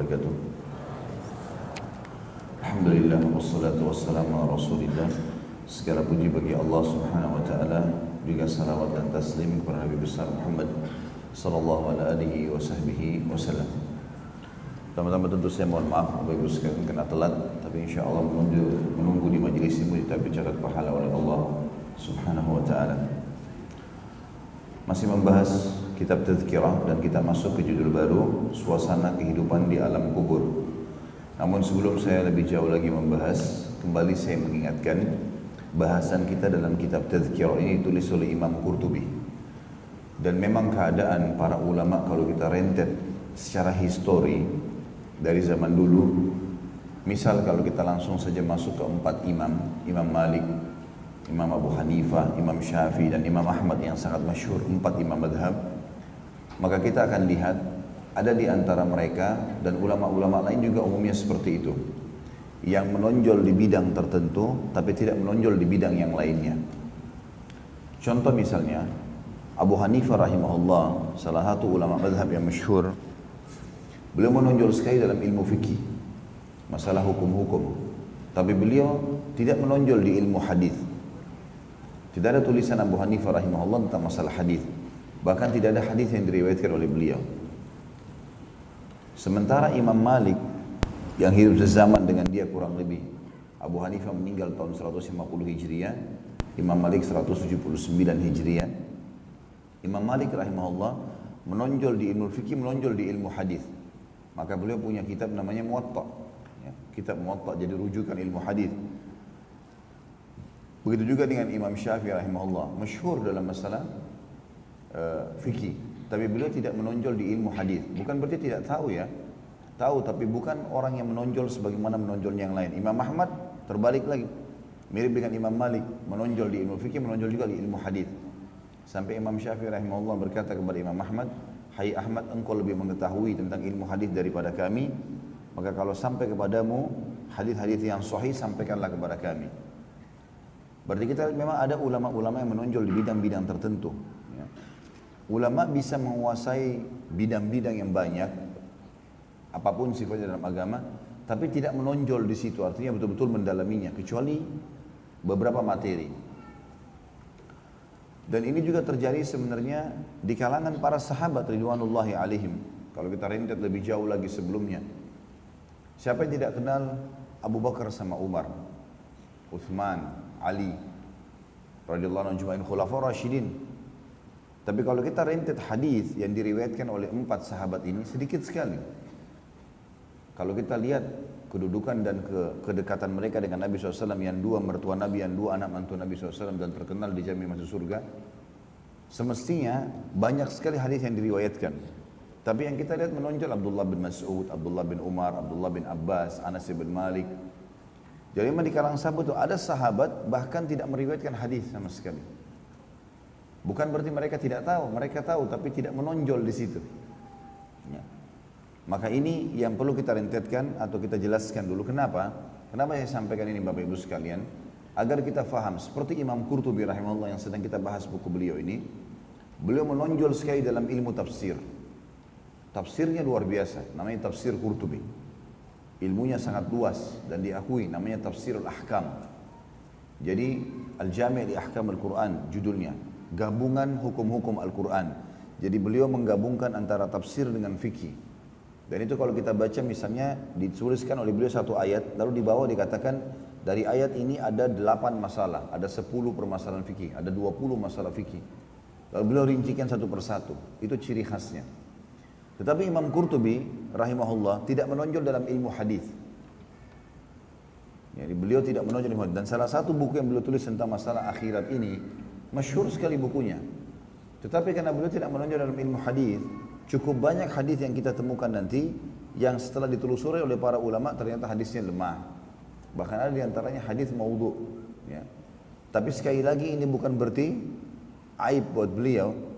wabarakatuh. Alhamdulillah wassalatu wassalamu ala Rasulillah. Segala puji bagi Allah Subhanahu wa taala, juga salawat dan taslim kepada Nabi besar Muhammad sallallahu alaihi wasallam. Pertama-tama tentu saya mohon maaf Bapak Ibu sekalian kena telat, tapi insyaallah menunggu di majelis ini kita dicatat pahala oleh Allah Subhanahu wa taala. Masih membahas kitab Tazkirah dan kita masuk ke judul baru, suasana kehidupan di alam kubur. Namun sebelum saya lebih jauh lagi membahas, kembali saya mengingatkan bahasan kita dalam kitab Tazkirah ini ditulis oleh Imam Qurtubi. Dan memang keadaan para ulama kalau kita rentet secara histori dari zaman dulu, misal kalau kita langsung saja masuk ke 4 imam, Imam Malik, Imam Abu Hanifah, Imam Syafi'i dan Imam Ahmad yang sangat masyhur, 4 imam madhab, maka kita akan lihat ada di antara mereka dan ulama-ulama lain juga umumnya seperti itu, yang menonjol di bidang tertentu tapi tidak menonjol di bidang yang lainnya. Contoh misalnya Abu Hanifah rahimahullah, salah satu ulama madhab yang masyhur, beliau menonjol sekali dalam ilmu fikih, masalah hukum-hukum, tapi beliau tidak menonjol di ilmu hadis. Tidak ada tulisan Abu Hanifah rahimahullah tentang masalah hadis. Bahkan tidak ada hadis yang diriwayatkan oleh beliau. Sementara Imam Malik yang hidup sezaman dengan dia kurang lebih, Abu Hanifah meninggal tahun 150 Hijriah, Imam Malik 179 Hijriah. Imam Malik rahimahullah menonjol di ilmu fikih, menonjol di ilmu hadis. Maka beliau punya kitab namanya Muwatta. Ya, kitab Muwatta jadi rujukan ilmu hadis. Begitu juga dengan Imam Syafi'i rahimahullah, masyhur dalam masalah fikih, tapi beliau tidak menonjol di ilmu hadis. Bukan berarti tidak tahu ya, tahu tapi bukan orang yang menonjol sebagaimana menonjolnya yang lain. Imam Ahmad terbalik lagi, mirip dengan Imam Malik, menonjol di ilmu fikih, menonjol juga di ilmu hadis. Sampai Imam Syafi'i rahimahullah berkata kepada Imam Ahmad, "Hai Ahmad, engkau lebih mengetahui tentang ilmu hadis daripada kami, maka kalau sampai kepadamu hadis-hadis yang sahih, sampaikanlah kepada kami." Berarti kita memang ada ulama-ulama yang menonjol di bidang-bidang tertentu. Ya. Ulama bisa menguasai bidang-bidang yang banyak, apapun sifatnya dalam agama, tapi tidak menonjol di situ, artinya betul-betul mendalaminya, kecuali beberapa materi. Dan ini juga terjadi sebenarnya di kalangan para sahabat ridwanullahi alaihim. Kalau kita rentet lebih jauh lagi sebelumnya, siapa yang tidak kenal Abu Bakar sama Umar, Uthman, Ali radhiyallahu anhum ajma'in, khulafaur rasyidin. Tapi kalau kita rentet hadis yang diriwayatkan oleh 4 sahabat ini sedikit sekali. Kalau kita lihat kedudukan dan kedekatan mereka dengan Nabi SAW, yang 2 mertua Nabi, yang 2 anak mantu Nabi SAW dan terkenal dijamin masuk surga, semestinya banyak sekali hadis yang diriwayatkan. Tapi yang kita lihat menonjol Abdullah bin Mas'ud, Abdullah bin Umar, Abdullah bin Abbas, Anas bin Malik. Jadi memang di kalangan sahabat itu ada sahabat bahkan tidak meriwayatkan hadis sama sekali. Bukan berarti mereka tidak tahu, mereka tahu tapi tidak menonjol di situ. Ya. Maka ini yang perlu kita rentetkan atau kita jelaskan dulu. Kenapa? Kenapa saya sampaikan ini Bapak Ibu sekalian? Agar kita faham, seperti Imam Qurtubi rahimahullah yang sedang kita bahas buku beliau ini, beliau menonjol sekali dalam ilmu tafsir. Tafsirnya luar biasa, namanya tafsir Qurtubi. Ilmunya sangat luas dan diakui, namanya Tafsirul Ahkam. Jadi Al-Jami' li Ahkam Al-Quran judulnya, gabungan hukum-hukum Al-Quran. Jadi beliau menggabungkan antara tafsir dengan fikih. Dan itu kalau kita baca misalnya dituliskan oleh beliau satu ayat, lalu di bawah dikatakan dari ayat ini ada 8 masalah, ada 10 permasalahan fikih, ada 20 masalah fikih. Lalu beliau rincikan satu persatu, itu ciri khasnya. Tetapi Imam Qurtubi rahimahullah tidak menonjol dalam ilmu hadis. Jadi beliau tidak menonjol ilmu hadis. Dan salah satu buku yang beliau tulis tentang masalah akhirat ini masyhur sekali bukunya. Tetapi karena beliau tidak menonjol dalam ilmu hadis, cukup banyak hadis yang kita temukan nanti yang setelah ditelusuri oleh para ulama ternyata hadisnya lemah. Bahkan ada di antaranya hadis maudhu. Ya. Tapi sekali lagi ini bukan berarti aib buat beliau.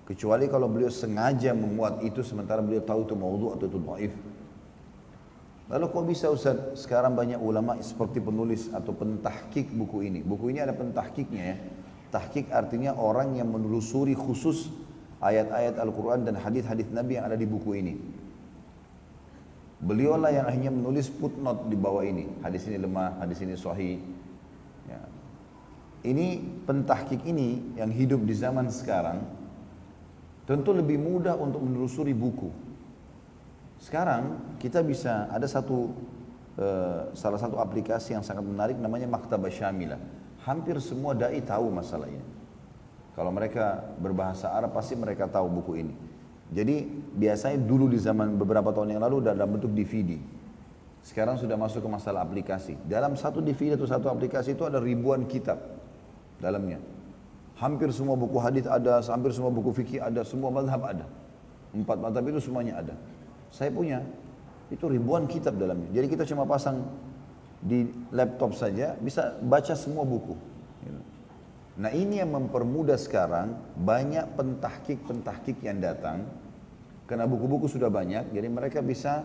Kecuali kalau beliau sengaja memuat itu sementara beliau tahu itu maudhu atau itu dhaif. Lalu kok bisa Ustaz sekarang banyak ulama seperti penulis atau pentahkik buku ini. Buku ini ada pentahkiknya ya. Tahkik artinya orang yang menelusuri khusus ayat-ayat Al-Quran dan hadis-hadis Nabi yang ada di buku ini. Beliaulah yang akhirnya menulis footnote di bawah ini. Hadis ini lemah, hadis ini sahih. Ya. Ini pentahqiq ini yang hidup di zaman sekarang tentu lebih mudah untuk menelusuri buku. Sekarang kita bisa ada salah satu aplikasi yang sangat menarik namanya Maktabah Syamilah. Hampir semua dai tahu masalah ini. Kalau mereka berbahasa Arab pasti mereka tahu buku ini. Jadi biasanya dulu di zaman beberapa tahun yang lalu dalam bentuk DVD. Sekarang sudah masuk ke masalah aplikasi. Dalam satu DVD atau satu aplikasi itu ada ribuan kitab dalamnya. Hampir semua buku hadis ada, hampir semua buku fikih ada, semua mazhab ada. 4 mazhab itu semuanya ada. Saya punya, itu ribuan kitab dalamnya. Jadi kita cuma pasang di laptop saja, bisa baca semua buku. Nah ini yang mempermudah sekarang, banyak pentahqiq yang datang, karena buku-buku sudah banyak, jadi mereka bisa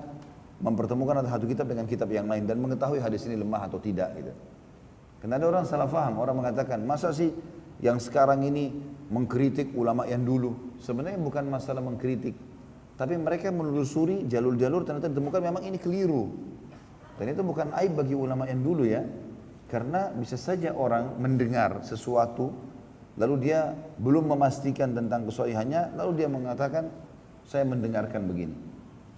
mempertemukan satu kitab dengan kitab yang lain, dan mengetahui hadis ini lemah atau tidak. Gitu. Karena ada orang salah faham, orang mengatakan, masa sih yang sekarang ini mengkritik ulama yang dulu? Sebenarnya bukan masalah mengkritik, tapi mereka menelusuri jalur-jalur ternyata ditemukan memang ini keliru. Dan itu bukan aib bagi ulama yang dulu ya. Karena bisa saja orang mendengar sesuatu, lalu dia belum memastikan tentang kesahihannya, lalu dia mengatakan, saya mendengarkan begini.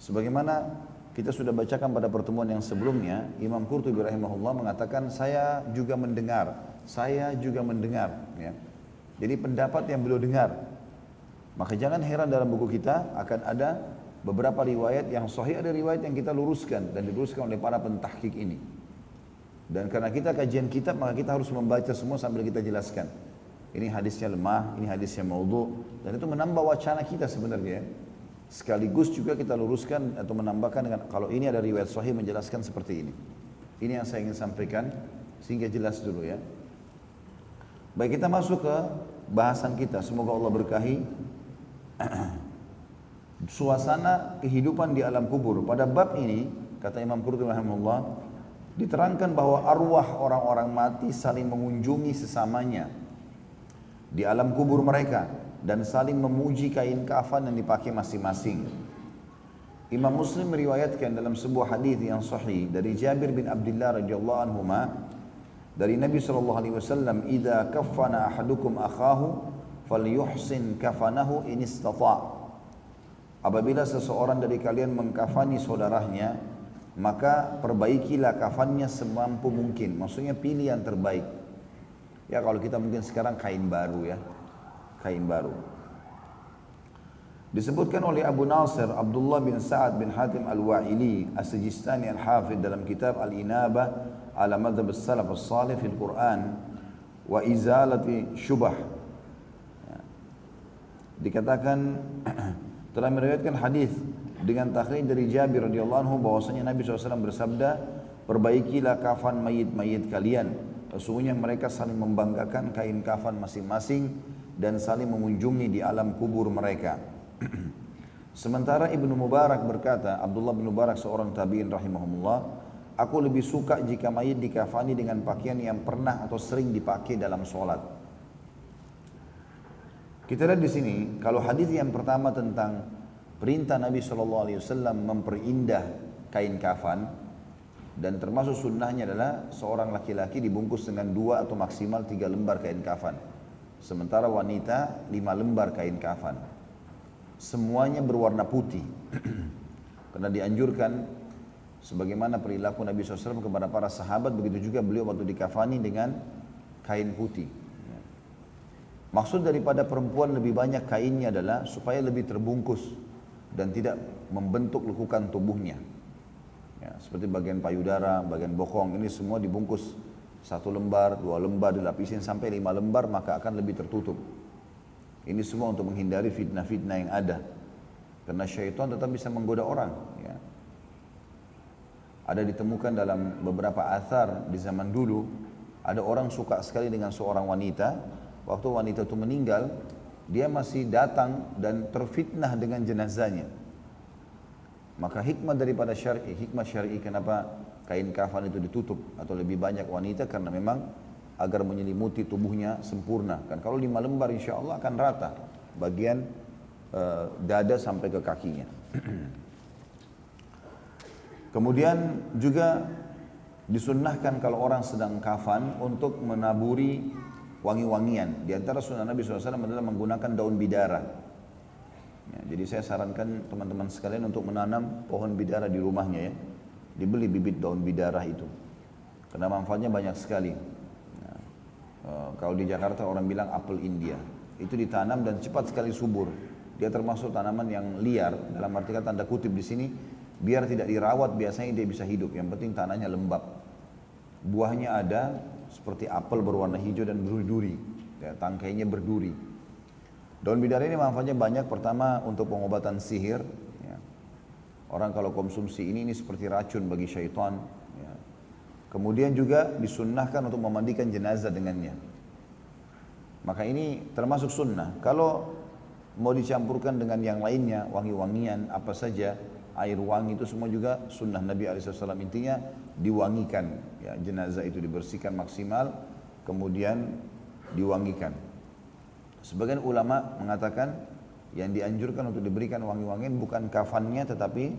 Sebagaimana kita sudah bacakan pada pertemuan yang sebelumnya, Imam Qurtubi rahimahullah mengatakan, saya juga mendengar. Ya. Jadi pendapat yang beliau dengar. Maka jangan heran dalam buku kita akan ada beberapa riwayat yang sahih, ada riwayat yang kita luruskan dan diluruskan oleh para pentahqiq ini. Dan karena kita kajian kitab, maka kita harus membaca semua sambil kita jelaskan. Ini hadisnya lemah, ini hadisnya maudhu, dan itu menambah wacana kita sebenarnya. Sekaligus juga kita luruskan atau menambahkan dengan kalau ini ada riwayat sahih menjelaskan seperti ini. Ini yang saya ingin sampaikan sehingga jelas dulu ya. Baik, kita masuk ke bahasan kita. Semoga Allah berkahi suasana kehidupan di alam kubur. Pada bab ini kata Imam Qurtubi rahimahullah, diterangkan bahwa arwah orang-orang mati saling mengunjungi sesamanya di alam kubur mereka dan saling memuji kain kafan yang dipakai masing-masing. Imam Muslim meriwayatkan dalam sebuah hadis yang sahih dari Jabir bin Abdullah radhiyallahu anhuma dari Nabi SAW, "Idza kaffana ahadukum akhahu falyuhsin kafanahu in istata'." Apabila seseorang dari kalian mengkafani saudaranya, maka perbaikilah kafannya semampu mungkin. Maksudnya pilih yang terbaik. Ya kalau kita mungkin sekarang kain baru ya. Kain baru. Disebutkan oleh Abu Nasir Abdullah bin Sa'ad bin Hatim al-Wa'ili as-Sijistani al-Hafidh dalam kitab Al-Inabah ala madhab as-salaf as-salih fil Quran wa izalati syubah. Ya. Dikatakan telah meriwayatkan hadis dengan takhrij dari Jabir radhiyallahu anhu bahwasanya Nabi SAW bersabda, perbaikilah kafan mayit-mayit kalian. Sesungguhnya mereka saling membanggakan kain kafan masing-masing dan saling mengunjungi di alam kubur mereka. Sementara Ibnu Mubarak berkata, Abdullah bin Mubarak seorang tabi'in rahimahumullah, aku lebih suka jika mayit dikafani dengan pakaian yang pernah atau sering dipakai dalam sholat. Kita lihat di sini, kalau hadis yang pertama tentang perintah Nabi SAW memperindah kain kafan, dan termasuk sunnahnya adalah seorang laki-laki dibungkus dengan 2 atau maksimal 3 lembar kain kafan, sementara wanita 5 lembar kain kafan. Semuanya berwarna putih karena dianjurkan sebagaimana perilaku Nabi SAW kepada para sahabat, begitu juga beliau waktu dikafani dengan kain putih. Maksud daripada perempuan lebih banyak kainnya adalah supaya lebih terbungkus dan tidak membentuk lekukan tubuhnya. Ya, seperti bagian payudara, bagian bokong, ini semua dibungkus 1 lembar, 2 lembar, dilapisin sampai 5 lembar, maka akan lebih tertutup. Ini semua untuk menghindari fitnah-fitnah yang ada. Karena syaitan tetap bisa menggoda orang. Ya. Ada ditemukan dalam beberapa athar di zaman dulu, ada orang suka sekali dengan seorang wanita, waktu wanita itu meninggal, dia masih datang dan terfitnah dengan jenazahnya. Maka hikmah daripada hikmah syar'i kenapa kain kafan itu ditutup atau lebih banyak wanita, karena memang agar menyelimuti tubuhnya sempurna. Kan kalau 5 lembar insya Allah akan rata bagian dada sampai ke kakinya. Kemudian juga disunnahkan kalau orang sedang kafan untuk menaburi wangi-wangian. Di antara sunnah Nabi SAW adalah menggunakan daun bidara. Ya, jadi saya sarankan teman-teman sekalian untuk menanam pohon bidara di rumahnya ya. Dibeli bibit daun bidara itu. Karena manfaatnya banyak sekali. Nah, kalau di Jakarta orang bilang apel India. Itu ditanam dan cepat sekali subur. Dia termasuk tanaman yang liar, dalam arti kata tanda kutip di sini, biar tidak dirawat biasanya dia bisa hidup. Yang penting tanahnya lembab. Buahnya ada seperti apel berwarna hijau dan berduri, ya, tangkainya berduri. Daun bidara ini manfaatnya banyak. Pertama untuk pengobatan sihir. Ya. Orang kalau konsumsi ini seperti racun bagi syaitan. Ya. Kemudian juga disunnahkan untuk memandikan jenazah dengannya. Maka ini termasuk sunnah. Kalau mau dicampurkan dengan yang lainnya, wangi-wangian, apa saja, air wangi itu semua juga sunnah Nabi SAW. Intinya diwangikan, ya, jenazah itu dibersihkan maksimal, kemudian diwangikan. Sebagian ulama mengatakan yang dianjurkan untuk diberikan wangi-wangian bukan kafannya tetapi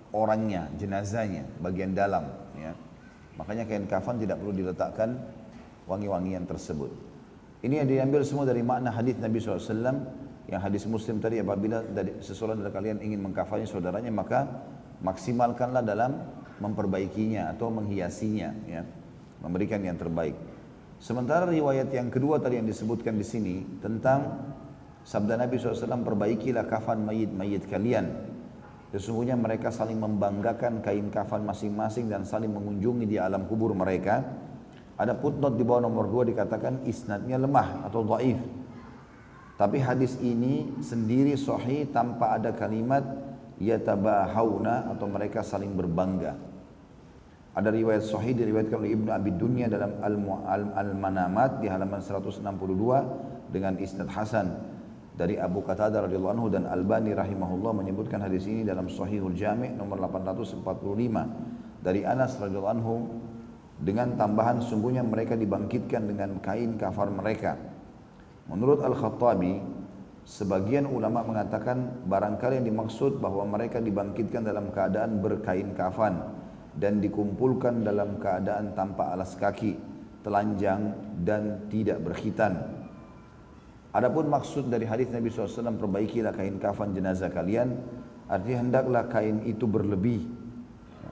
orangnya, jenazahnya, bagian dalam. Ya. Makanya kain kafan tidak perlu diletakkan wangi-wangian tersebut. Ini yang diambil semua dari makna hadis Nabi SAW, yang hadis Muslim tadi, apabila seseorang dari kalian ingin mengkafani saudaranya maka maksimalkanlah dalam memperbaikinya atau menghiasinya, ya, memberikan yang terbaik. Sementara riwayat yang kedua tadi yang disebutkan di sini tentang sabda Nabi SAW, perbaikilah kafan mayit-mayit kalian. Sesungguhnya mereka saling membanggakan kain kafan masing-masing dan saling mengunjungi di alam kubur mereka. Ada footnote di bawah nomor 2 dikatakan isnadnya lemah atau dhaif. Tapi hadis ini sendiri sahih tanpa ada kalimat yatabahawna atau mereka saling berbangga. Ada riwayat sahih diriwayatkan oleh Ibnu Abi Dunya dalam Al-Manamat di halaman 162 dengan isnad hasan dari Abu Qatadah radhiyallahu anhu, dan Albani rahimahullah menyebutkan hadis ini dalam Sahihul Jami' nomor 845 dari Anas radhiyallahu anhu dengan tambahan sungguhnya mereka dibangkitkan dengan kain kafan mereka. Menurut Al-Khattabi, sebagian ulama mengatakan barangkali yang dimaksud bahwa mereka dibangkitkan dalam keadaan berkain kafan dan dikumpulkan dalam keadaan tanpa alas kaki, telanjang dan tidak berkhitan. Adapun maksud dari hadis Nabi SAW, perbaikilah kain kafan jenazah kalian, artinya hendaklah kain itu berlebih.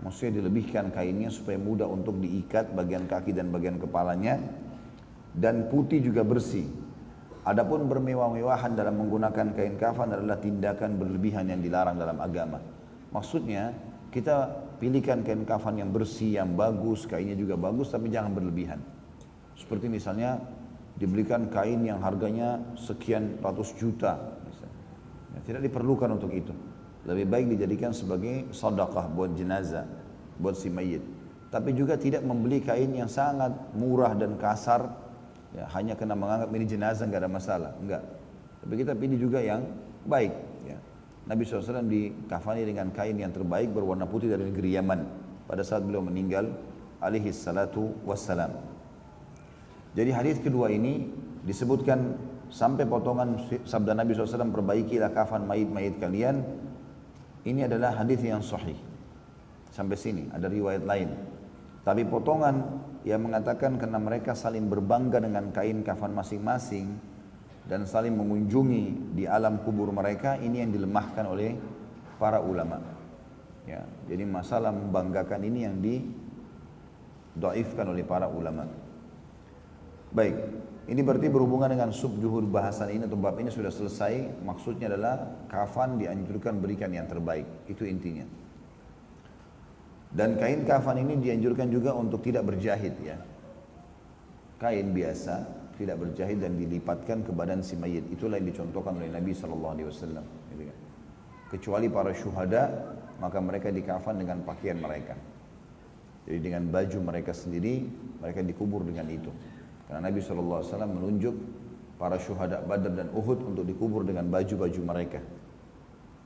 Maksudnya dilebihkan kainnya supaya mudah untuk diikat bagian kaki dan bagian kepalanya, dan putih juga bersih. Adapun bermewah-mewahan dalam menggunakan kain kafan adalah tindakan berlebihan yang dilarang dalam agama. Maksudnya kita pilihkan kain kafan yang bersih, yang bagus, kainnya juga bagus, tapi jangan berlebihan. Seperti misalnya dibelikan kain yang harganya sekian ratus juta, misalnya. Ya, tidak diperlukan untuk itu. Lebih baik dijadikan sebagai sedekah buat jenazah, buat si mayit. Tapi juga tidak membeli kain yang sangat murah dan kasar, ya, hanya kena menganggap ini jenazah nggak ada masalah, enggak. Tapi kita pilih juga yang baik. Ya. Nabi SAW dikafani dengan kain yang terbaik berwarna putih dari negeri Yaman pada saat beliau meninggal, alaihi salatu wassalam. Jadi hadis kedua ini disebutkan sampai potongan sabda Nabi SAW, perbaikilah kafan mayit-mayit kalian. Ini adalah hadis yang sahih. Sampai sini ada riwayat lain. Tapi potongan yang mengatakan karena mereka saling berbangga dengan kain kafan masing-masing dan saling mengunjungi di alam kubur mereka, ini yang dilemahkan oleh para ulama. Ya, jadi masalah membanggakan ini yang didhaifkan oleh para ulama. Baik, ini berarti berhubungan dengan subjuhur bahasan ini atau bab ini sudah selesai. Maksudnya adalah kafan dianjurkan berikan yang terbaik, itu intinya. Dan kain kafan ini dianjurkan juga untuk tidak berjahit, ya. Kain biasa tidak berjahit dan dilipatkan ke badan si mayit. Itulah yang dicontohkan oleh Nabi SAW. Kecuali para syuhada, maka mereka dikafan dengan pakaian mereka. Jadi dengan baju mereka sendiri, mereka dikubur dengan itu. Karena Nabi SAW menunjuk para syuhada Badar dan Uhud untuk dikubur dengan baju-baju mereka.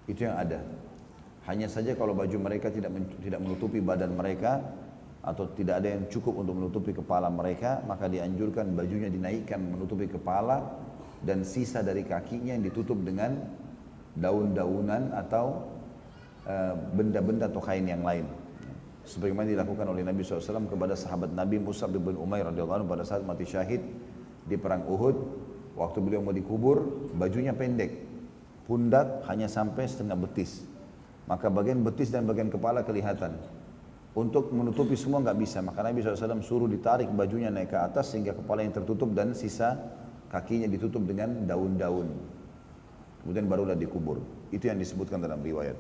Itu yang ada. Hanya saja kalau baju mereka tidak menutupi badan mereka atau tidak ada yang cukup untuk menutupi kepala mereka, maka dianjurkan bajunya dinaikkan menutupi kepala dan sisa dari kakinya yang ditutup dengan daun-daunan atau benda-benda atau kain yang lain. Sebagaimana dilakukan oleh Nabi SAW kepada sahabat Nabi Mus'ab bin Umair radhiyallahu anhu pada saat mati syahid di perang Uhud. Waktu beliau mau dikubur, bajunya pendek, pundak hanya sampai setengah betis. Maka bagian betis dan bagian kepala kelihatan. Untuk menutupi semua nggak bisa. Maka Nabi SAW suruh ditarik bajunya naik ke atas sehingga kepala yang tertutup dan sisa kakinya ditutup dengan daun-daun. Kemudian barulah dikubur. Itu yang disebutkan dalam riwayat.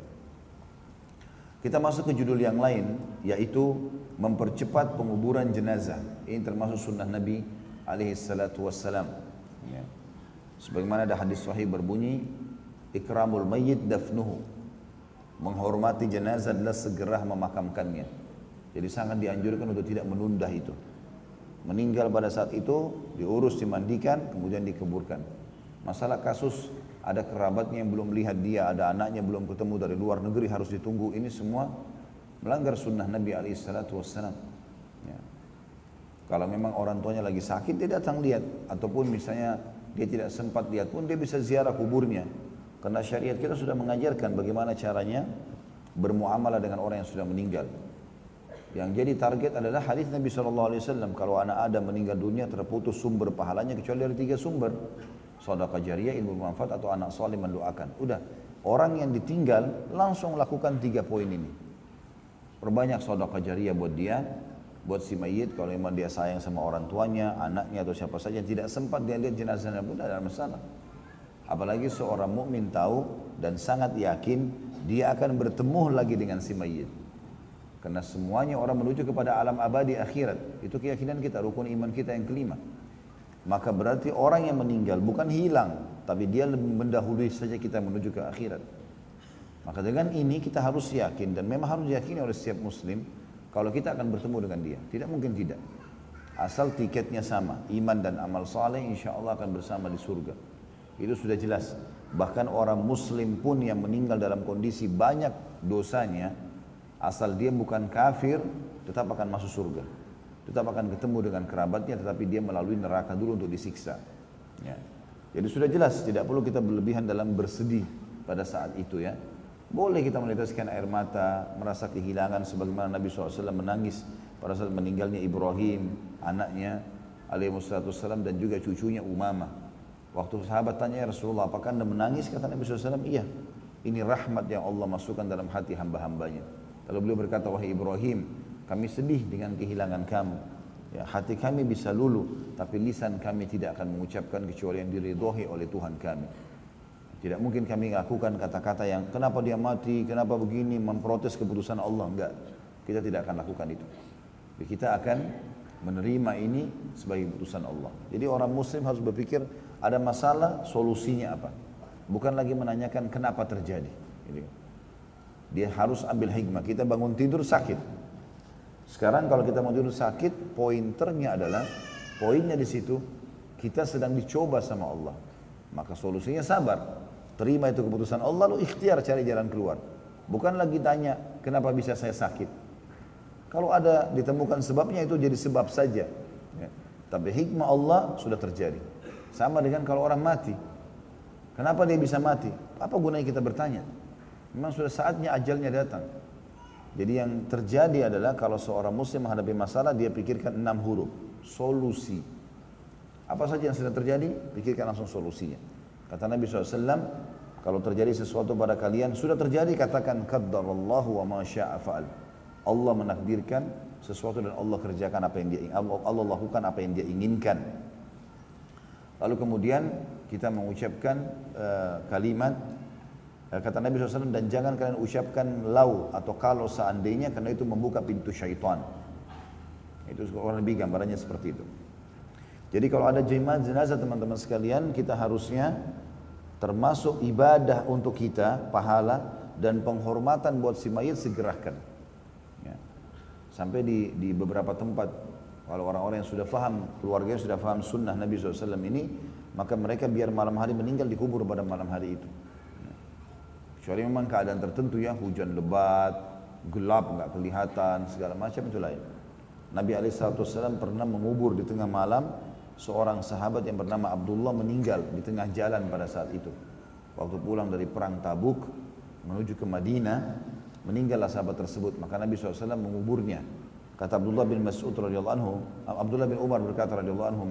Kita masuk ke judul yang lain, yaitu mempercepat penguburan jenazah. Ini termasuk sunnah Nabi SAW. Ya. Sebagaimana ada hadis sahih berbunyi, ikramul mayyit dafnuhu. Menghormati jenazah adalah segera memakamkannya. Jadi sangat dianjurkan untuk tidak menunda itu. Meninggal pada saat itu, diurus, dimandikan, kemudian dikuburkan. Masalah kasus ada kerabatnya yang belum lihat dia, ada anaknya belum ketemu dari luar negeri harus ditunggu. Ini semua melanggar sunnah Nabi SAW. Ya. Kalau memang orang tuanya lagi sakit, dia datang lihat. Ataupun misalnya dia tidak sempat lihat pun, dia bisa ziarah kuburnya. Karena syariat kita sudah mengajarkan bagaimana caranya bermuamalah dengan orang yang sudah meninggal. Yang jadi target adalah hadis Nabi SAW. Kalau anak Adam meninggal dunia, terputus sumber pahalanya kecuali dari 3 sumber. Sedekah jariyah, ilmu bermanfaat, atau anak saleh mendoakan. Udah, orang yang ditinggal langsung lakukan 3 poin ini. Perbanyak sedekah jariyah buat dia, buat si mayit kalau memang dia sayang sama orang tuanya, anaknya atau siapa saja yang tidak sempat dia lihat jenazahnya pun tidak ada masalah. Apalagi seorang mukmin tahu dan sangat yakin dia akan bertemu lagi dengan si mayit. Karena semuanya orang menuju kepada alam abadi akhirat. Itu keyakinan kita, rukun iman kita yang kelima. Maka berarti orang yang meninggal bukan hilang, tapi dia lebih mendahului saja kita menuju ke akhirat. Maka dengan ini kita harus yakin, dan memang harus diyakini oleh setiap muslim, kalau kita akan bertemu dengan dia. Tidak mungkin tidak. Asal tiketnya sama, iman dan amal saleh, insya Allah akan bersama di surga. Itu sudah jelas. Bahkan orang muslim pun yang meninggal dalam kondisi banyak dosanya, asal dia bukan kafir, tetap akan masuk surga. Tetap akan ketemu dengan kerabatnya, tetapi dia melalui neraka dulu untuk disiksa. Ya. Jadi sudah jelas, tidak perlu kita berlebihan dalam bersedih pada saat itu ya. Boleh kita meneteskan air mata, merasa kehilangan sebagaimana Nabi SAW menangis pada saat meninggalnya Ibrahim, anaknya alaihissalam, dan juga cucunya Umamah. Waktu sahabat tanya, ya Rasulullah, apakah Anda menangis? Kata Nabi SAW, iya. Ini rahmat yang Allah masukkan dalam hati hamba-hambanya. Lalu beliau berkata, wahai Ibrahim, kami sedih dengan kehilangan kamu. Ya, hati kami bisa luluh, tapi lisan kami tidak akan mengucapkan kecuali yang diridhoi oleh Tuhan kami. Tidak mungkin kami lakukan kata-kata yang kenapa dia mati, kenapa begini, memprotes keputusan Allah. Enggak, kita tidak akan lakukan itu. Jadi kita akan menerima ini sebagai keputusan Allah. Jadi orang muslim harus berpikir ada masalah, solusinya apa. Bukan lagi menanyakan kenapa terjadi. Dia harus ambil hikmah. Kita bangun tidur sakit. Sekarang kalau kita mau tidur sakit, pointernya adalah, poinnya di situ, kita sedang dicoba sama Allah. Maka solusinya sabar. Terima itu keputusan Allah, lalu ikhtiar cari jalan keluar. Bukan lagi tanya, kenapa bisa saya sakit. Kalau ada ditemukan sebabnya, itu jadi sebab saja. Ya. Tapi hikmah Allah sudah terjadi. Sama dengan kalau orang mati. Kenapa dia bisa mati? Apa gunanya kita bertanya? Memang sudah saatnya ajalnya datang. Jadi yang terjadi adalah kalau seorang muslim menghadapi masalah, dia pikirkan 6 huruf. Solusi. Apa saja yang sedang terjadi, pikirkan langsung solusinya. Kata Nabi SAW, kalau terjadi sesuatu pada kalian, sudah terjadi, katakan qaddarallahu wa ma syaa fa'al. Allah menakdirkan sesuatu dan Allah kerjakan apa yang dia inginkan. Allah lakukan apa yang dia inginkan. Lalu kemudian kita mengucapkan kalimat, kata Nabi SAW, dan jangan kalian ucapkan lau atau kalau seandainya, karena itu membuka pintu syaitan. Itu orang lebih gambarannya seperti itu. Jadi kalau ada jenazah teman-teman sekalian, kita harusnya termasuk ibadah untuk kita, pahala dan penghormatan buat si mayit segerakan. Ya. Sampai di beberapa tempat, kalau orang-orang yang sudah faham, keluarganya sudah faham sunnah Nabi SAW ini, maka mereka biar malam hari meninggal dikubur pada malam hari itu. Kecuali memang keadaan tertentu ya, hujan lebat, gelap, nggak kelihatan, segala macam itu lain. Nabi SAW pernah mengubur di tengah malam seorang sahabat yang bernama Abdullah meninggal di tengah jalan pada saat itu. Waktu pulang dari perang Tabuk menuju ke Madinah, meninggallah sahabat tersebut. Maka Nabi SAW menguburnya. Kata Abdullah bin Mas'ud radhiyallahu anhu, Abdullah bin Umar berkata radhiyallahu anhu,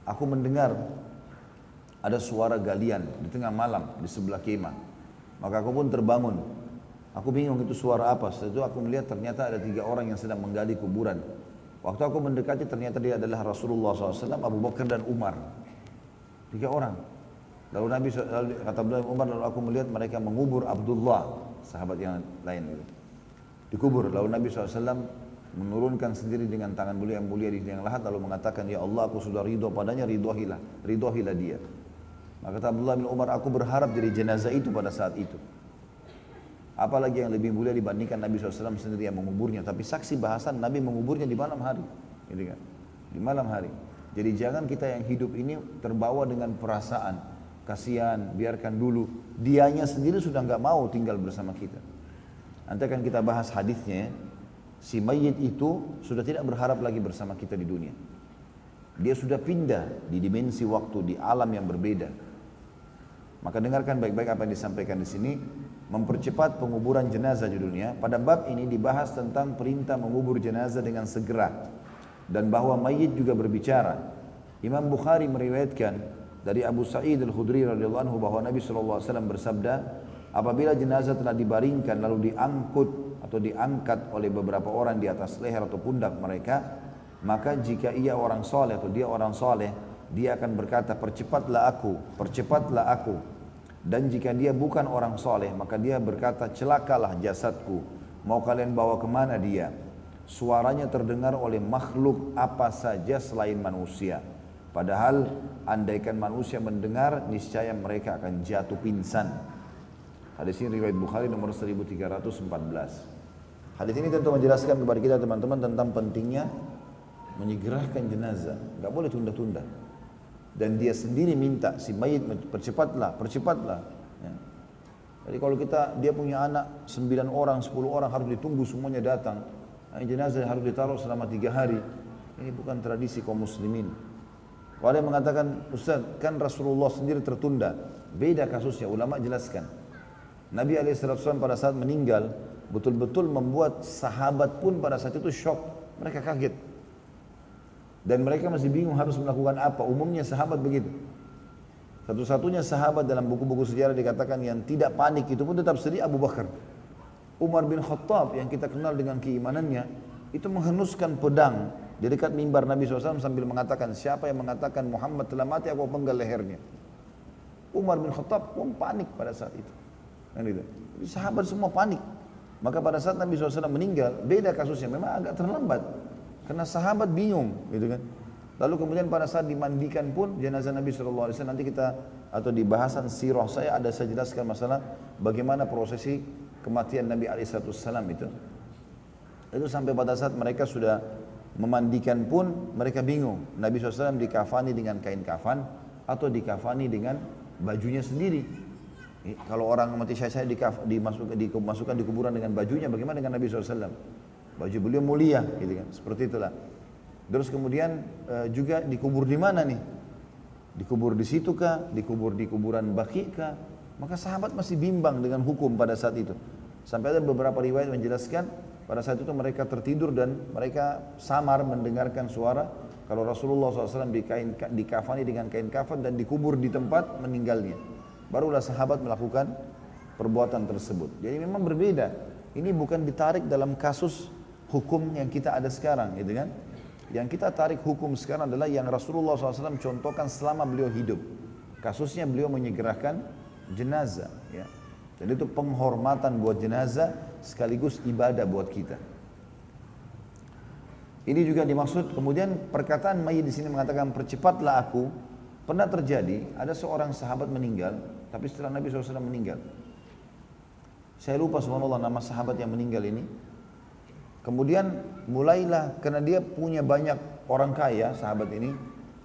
aku mendengar ada suara galian di tengah malam di sebelah kemah. Maka aku pun terbangun. Aku bingung itu suara apa. Setelah itu aku melihat ternyata ada 3 orang yang sedang menggali kuburan. Waktu aku mendekati ternyata dia adalah Rasulullah SAW, Abu Bakar dan Umar. 3 orang. Lalu Nabi kata Abdullah bin Umar, lalu aku melihat mereka mengubur Abdullah, sahabat yang lain itu. Dikubur. Lalu Nabi SAW menurunkan sendiri dengan tangan beliau yang mulia di yang lahat, lalu mengatakan, ya Allah, aku sudah ridho padanya, ridhohilah dia. Maka kata Abdullah bin Umar, aku berharap jadi jenazah itu pada saat itu. Apalagi yang lebih mulia dibandingkan Nabi SAW sendiri yang menguburnya. Tapi saksi bahasan Nabi menguburnya di malam hari, gitu kan? Di malam hari. Jadi jangan kita yang hidup ini terbawa dengan perasaan kasihan, biarkan dulu. Dianya sendiri sudah nggak mau tinggal bersama kita. Nanti akan kita bahas hadisnya ya. Si mayit itu sudah tidak berharap lagi bersama kita di dunia. Dia sudah pindah di dimensi waktu, di alam yang berbeda. Maka dengarkan baik-baik apa yang disampaikan di sini. Mempercepat penguburan jenazah di dunia. Pada bab ini dibahas tentang perintah mengubur jenazah dengan segera. Dan bahwa mayit juga berbicara. Imam Bukhari meriwayatkan dari Abu Sa'id al-Khudri radhiyallahu anhu bahwa Nabi SAW bersabda, apabila jenazah telah dibaringkan lalu diangkut atau diangkat oleh beberapa orang di atas leher atau pundak mereka, maka jika ia orang soleh atau dia orang soleh, dia akan berkata, percepatlah aku. Dan jika dia bukan orang soleh, maka dia berkata, celakalah jasadku, mau kalian bawa kemana dia? Suaranya terdengar oleh makhluk apa saja selain manusia. Padahal andaikan manusia mendengar, niscaya mereka akan jatuh pingsan. Hadis ini riwayat Bukhari nomor 1314. Hadis ini tentu menjelaskan kepada kita teman-teman tentang pentingnya menyegerakan jenazah. Enggak boleh tunda-tunda. Dan dia sendiri minta si mayit percepatlah. Ya. Jadi kalau dia punya anak 9 orang, 10 orang harus ditunggu semuanya datang. Nah, jenazah harus ditaruh selama 3 hari. Ini bukan tradisi kaum muslimin. Kalau yang mengatakan, Ustaz, kan Rasulullah sendiri tertunda. Beda kasusnya, ulama jelaskan. Nabi SAW pada saat meninggal, betul-betul membuat sahabat pun pada saat itu shock. Mereka kaget. Dan mereka masih bingung harus melakukan apa. Umumnya sahabat begitu. Satu-satunya sahabat dalam buku-buku sejarah dikatakan yang tidak panik itu pun tetap sedih, Abu Bakar. Umar bin Khattab yang kita kenal dengan keimanannya, itu menghenuskan pedang di dekat mimbar Nabi SAW sambil mengatakan, siapa yang mengatakan Muhammad telah mati, aku penggal lehernya. Umar bin Khattab pun panik pada saat itu. Jadi sahabat semua panik. Maka pada saat Nabi SAW meninggal, beda kasusnya, memang agak terlambat. Karena sahabat bingung, gitu kan. Lalu kemudian pada saat dimandikan pun jenazah Nabi SAW, nanti kita atau di bahasan sirah saya jelaskan masalah bagaimana prosesi kematian Nabi SAW itu. Itu sampai pada saat mereka sudah memandikan pun mereka bingung. Nabi SAW dikafani dengan kain kafan atau dikafani dengan bajunya sendiri. Kalau orang mati syahid dimasukkan di kuburan dengan bajunya, bagaimana dengan Nabi SAW? Baju beliau mulia, gitu kan? Seperti itulah. Terus kemudian juga dikubur di mana nih? Dikubur di situ kah? Dikubur di kuburan Baqi kah? Maka sahabat masih bimbang dengan hukum pada saat itu. Sampai ada beberapa riwayat menjelaskan pada saat itu mereka tertidur dan mereka samar mendengarkan suara kalau Rasulullah SAW dikafani dengan kain kafan dan dikubur di tempat meninggalnya. Barulah sahabat melakukan perbuatan tersebut. Jadi memang berbeda. Ini bukan ditarik dalam kasus hukum yang kita ada sekarang, gitu kan? Yang kita tarik hukum sekarang adalah yang Rasulullah SAW contohkan selama beliau hidup. Kasusnya beliau menyegerakan jenazah, ya. Dan itu penghormatan buat jenazah sekaligus ibadah buat kita. Ini juga dimaksud. Kemudian perkataan mayit di sini mengatakan percepatlah aku. Pernah terjadi ada seorang sahabat meninggal, tapi setelah Nabi SAW meninggal. Saya lupa subhanallah nama sahabat yang meninggal ini. Kemudian mulailah, karena dia punya banyak orang kaya, sahabat ini.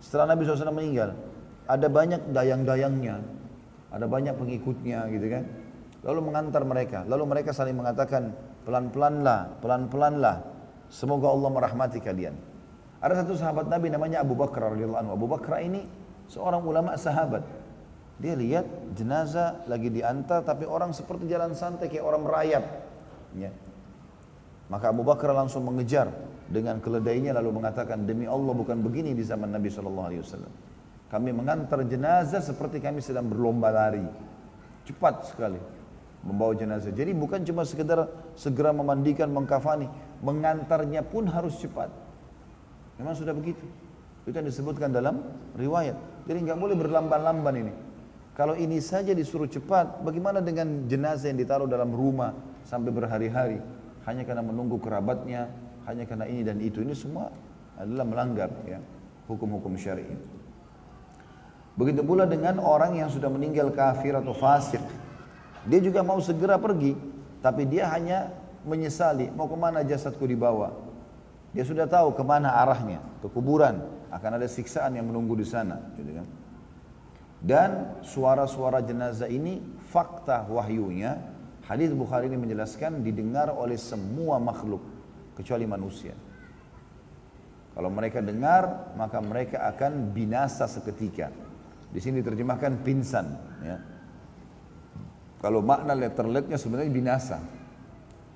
Setelah Nabi SAW meninggal, ada banyak dayang-dayangnya, ada banyak pengikutnya, gitu kan. Lalu mengantar mereka, lalu mereka saling mengatakan, pelan-pelanlah, semoga Allah merahmati kalian. Ada satu sahabat Nabi namanya Abu Bakar radhiyallahu anhu. Abu Bakar ini seorang ulama sahabat. Dia lihat jenazah lagi diantar, tapi orang seperti jalan santai kayak orang merayap. Ya. Maka Abu Bakar langsung mengejar dengan keledainya lalu mengatakan, demi Allah bukan begini di zaman Nabi SAW. Kami mengantar jenazah seperti kami sedang berlomba lari. Cepat sekali membawa jenazah. Jadi bukan cuma sekedar segera memandikan, mengkafani, mengantarnya pun harus cepat. Memang sudah begitu. Itu yang disebutkan dalam riwayat. Jadi nggak boleh berlamban-lamban ini. Kalau ini saja disuruh cepat, bagaimana dengan jenazah yang ditaruh dalam rumah sampai berhari-hari hanya karena menunggu kerabatnya, hanya karena ini dan itu. Ini semua adalah melanggar ya hukum-hukum syar'i. Begitu pula dengan orang yang sudah meninggal kafir atau fasik. Dia juga mau segera pergi, tapi dia hanya menyesali, mau kemana jasadku dibawa. Dia sudah tahu kemana arahnya, ke kuburan, akan ada siksaan yang menunggu di sana. Gitu kan? Dan suara-suara jenazah ini, fakta wahyunya, hadis Bukhari ini menjelaskan didengar oleh semua makhluk, kecuali manusia. Kalau mereka dengar, maka mereka akan binasa seketika. Di sini diterjemahkan pingsan. Ya. Kalau makna letterletnya sebenarnya binasa.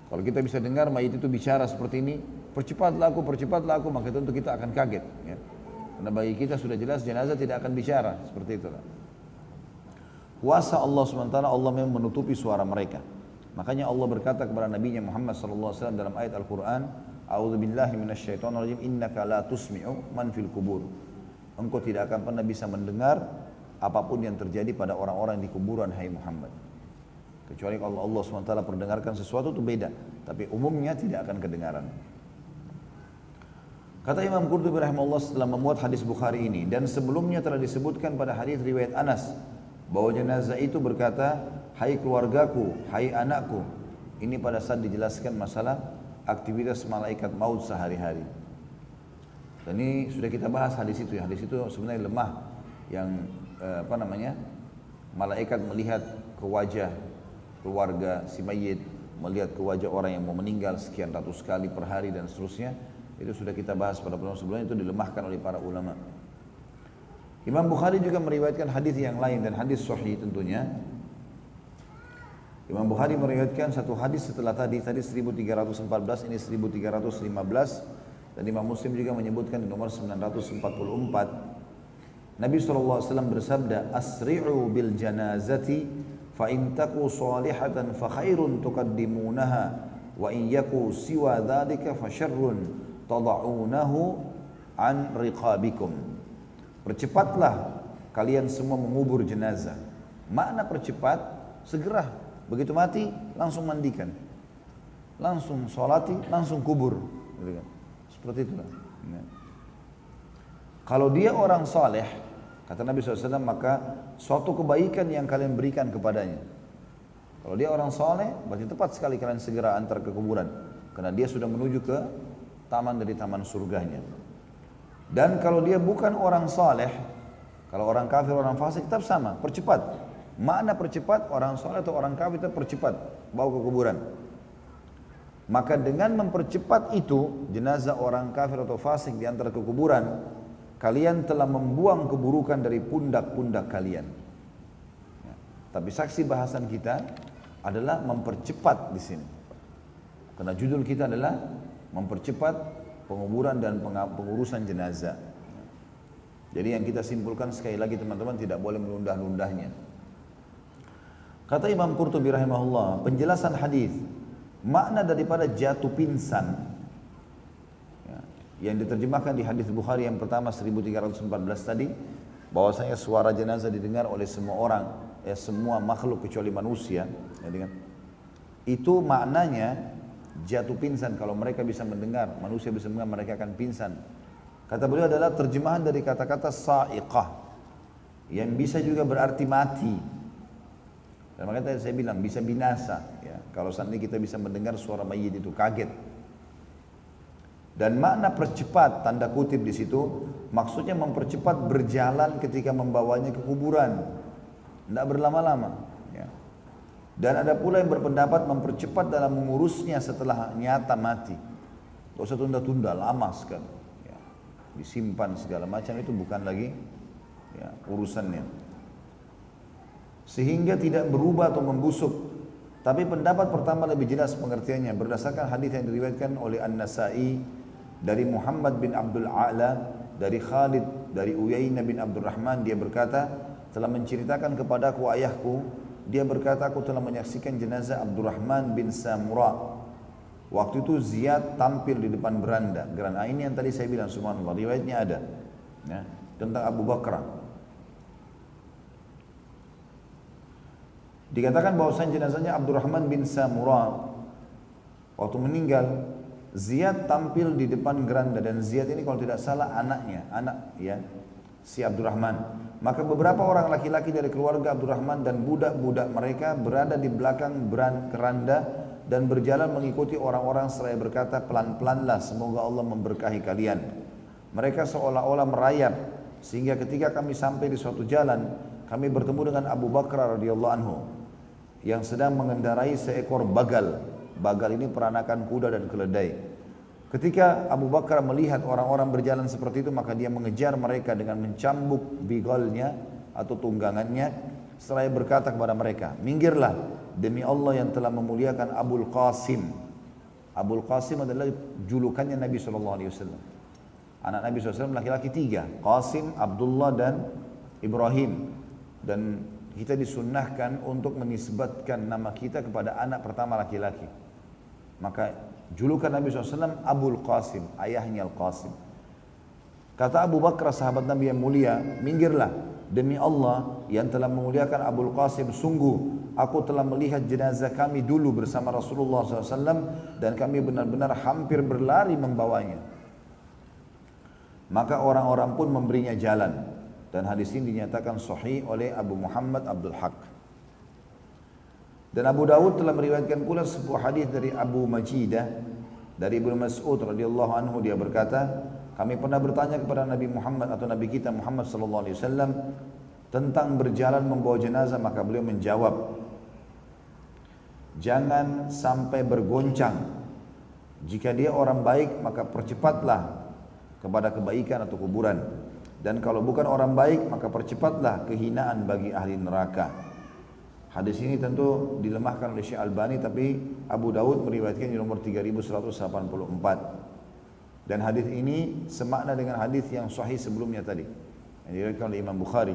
Kalau kita bisa dengar mayit itu bicara seperti ini, percepatlah aku, maka tentu kita akan kaget. Ya. Karena bagi kita sudah jelas jenazah tidak akan bicara, seperti itulah. Kuasa Allah SWT, Allah memang menutupi suara mereka. Makanya Allah berkata kepada Nabi Muhammad SAW dalam ayat Al-Quran, A'udzubillahi minasyaitonirrajim, innaka la tusmi'u man fil kubur. Engkau tidak akan pernah bisa mendengar apapun yang terjadi pada orang-orang di kuburan, hai Muhammad. Kecuali kalau Allah SWT perdengarkan sesuatu itu beda, tapi umumnya tidak akan kedengaran. Kata Imam Qurtubi rahimahullah setelah memuat hadis Bukhari ini, dan sebelumnya telah disebutkan pada hadis riwayat Anas bahwa jenazah itu berkata, hai keluargaku, hai anakku. Ini pada saat dijelaskan masalah aktivitas malaikat maut sehari-hari. Dan ini sudah kita bahas hadis itu ya. Hadis itu sebenarnya lemah, yang malaikat melihat ke wajah keluarga si mayit, melihat ke wajah orang yang mau meninggal sekian ratus kali per hari dan seterusnya. Itu sudah kita bahas pada pertemuan sebelumnya, itu dilemahkan oleh para ulama. Imam Bukhari juga meriwayatkan hadis yang lain dan hadis sahih tentunya. Imam Bukhari meriwayatkan satu hadis setelah tadi 1314, ini 1315, dan Imam Muslim juga menyebutkan di nomor 944. Nabi SAW bersabda, asri'u bil janazati fa in taku salihatan fa khairun tuqaddimunaha wa in yaku siwa dhalika fa syarrun tada'unahu an riqabikum. Percepatlah kalian semua mengubur jenazah. Makna percepat, segera, begitu mati langsung mandikan, langsung sholati, langsung kubur. Seperti itulah. Kalau dia orang saleh, kata Nabi SAW, maka suatu kebaikan yang kalian berikan kepadanya. Kalau dia orang saleh, berarti tepat sekali kalian segera antar ke kuburan, karena dia sudah menuju ke taman dari taman surganya. Dan kalau dia bukan orang saleh, kalau orang kafir, orang fasik, tetap sama, percepat. Makna percepat, orang saleh atau orang kafir tetap percepat, bawa ke kuburan. Maka dengan mempercepat itu, jenazah orang kafir atau fasik diantar ke kuburan, kalian telah membuang keburukan dari pundak-pundak kalian. Ya. Tapi saksi bahasan kita adalah mempercepat di sini. Karena judul kita adalah mempercepat penguburan dan pengurusan jenazah. Jadi yang kita simpulkan sekali lagi teman-teman, tidak boleh menunda-nundahnya. Kata Imam Qurtubi rahimahullah, penjelasan hadis, makna daripada jatuh pingsan yang diterjemahkan di hadis Bukhari yang pertama 1314 tadi, bahwasanya suara jenazah didengar oleh semua orang, semua makhluk kecuali manusia, ya, itu maknanya jatuh pingsan. Kalau mereka bisa mendengar, manusia bisa mendengar, mereka akan pingsan. Kata beliau adalah terjemahan dari kata-kata sa'iqah, yang bisa juga berarti mati. Dan makanya saya bilang bisa binasa. Ya, kalau saat ini kita bisa mendengar suara mayit itu kaget. Dan makna percepat, tanda kutip di situ, maksudnya mempercepat berjalan ketika membawanya ke kuburan, tidak berlama-lama. Ya. Dan ada pula yang berpendapat mempercepat dalam mengurusnya setelah nyata mati. Tidak usah tunda-tunda, lama sekali. Ya. Disimpan segala macam, itu bukan lagi ya, urusannya. Sehingga tidak berubah atau membusuk Tapi pendapat pertama lebih jelas pengertiannya berdasarkan hadis yang diriwayatkan oleh An-Nasa'i dari Muhammad bin Abdul A'la, dari Khalid, dari Uyainah bin Abdurrahman, dia berkata, telah menceritakan kepadaku ayahku, dia berkata aku telah menyaksikan jenazah Abdurrahman bin Samura. Waktu itu Ziyad tampil di depan beranda. Ini yang tadi saya bilang, subhanallah, riwayatnya ada ya, tentang Abu Bakar. Dikatakan bahwasanya jenazahnya Abdurrahman bin Samura waktu meninggal, Ziyad tampil di depan geranda, dan Ziyad ini kalau tidak salah anaknya, anak ya si Abdurrahman. Maka beberapa orang laki-laki dari keluarga Abdurrahman dan budak-budak mereka berada di belakang keranda dan berjalan mengikuti orang-orang seraya berkata, pelan-pelanlah, semoga Allah memberkahi kalian. Mereka seolah-olah merayap, sehingga ketika kami sampai di suatu jalan, kami bertemu dengan Abu Bakar radhiyallahu anhu yang sedang mengendarai seekor bagal. Bagal ini peranakan kuda dan keledai. Ketika Abu Bakar melihat orang-orang berjalan seperti itu, maka dia mengejar mereka dengan mencambuk bigalnya atau tunggangannya, seraya berkata kepada mereka, minggirlah, demi Allah yang telah memuliakan Abul Qasim. Abul Qasim adalah julukannya Nabi SAW. Anak Nabi SAW laki-laki 3, Qasim, Abdullah dan Ibrahim. Dan kita disunnahkan untuk menisbatkan nama kita kepada anak pertama laki-laki. Maka julukan Nabi SAW Abul Qasim, ayahnya Al-Qasim. Kata Abu Bakar, sahabat Nabi yang mulia, minggirlah, demi Allah yang telah memuliakan Abul Qasim, sungguh aku telah melihat jenazah kami dulu bersama Rasulullah SAW dan kami benar-benar hampir berlari membawanya. Maka orang-orang pun memberinya jalan, dan hadis ini dinyatakan sahih oleh Abu Muhammad Abdul Haq. Dan Abu Dawud telah meriwayatkan pula sebuah hadis dari Abu Majidah dari Ibnu Mas'ud radhiyallahu anhu, dia berkata, kami pernah bertanya kepada Nabi Muhammad atau Nabi kita Muhammad sallallahu alaihi wasallam tentang berjalan membawa jenazah, maka beliau menjawab, jangan sampai bergoncang. Jika dia orang baik, maka percepatlah kepada kebaikan atau kuburan. Dan kalau bukan orang baik, maka percepatlah kehinaan bagi ahli neraka. Hadis ini tentu dilemahkan oleh Syekh Albani, tapi Abu Dawud meriwayatkan di nomor 3184. Dan hadis ini semakna dengan hadis yang sahih sebelumnya tadi, yang diriwayatkan oleh Imam Bukhari.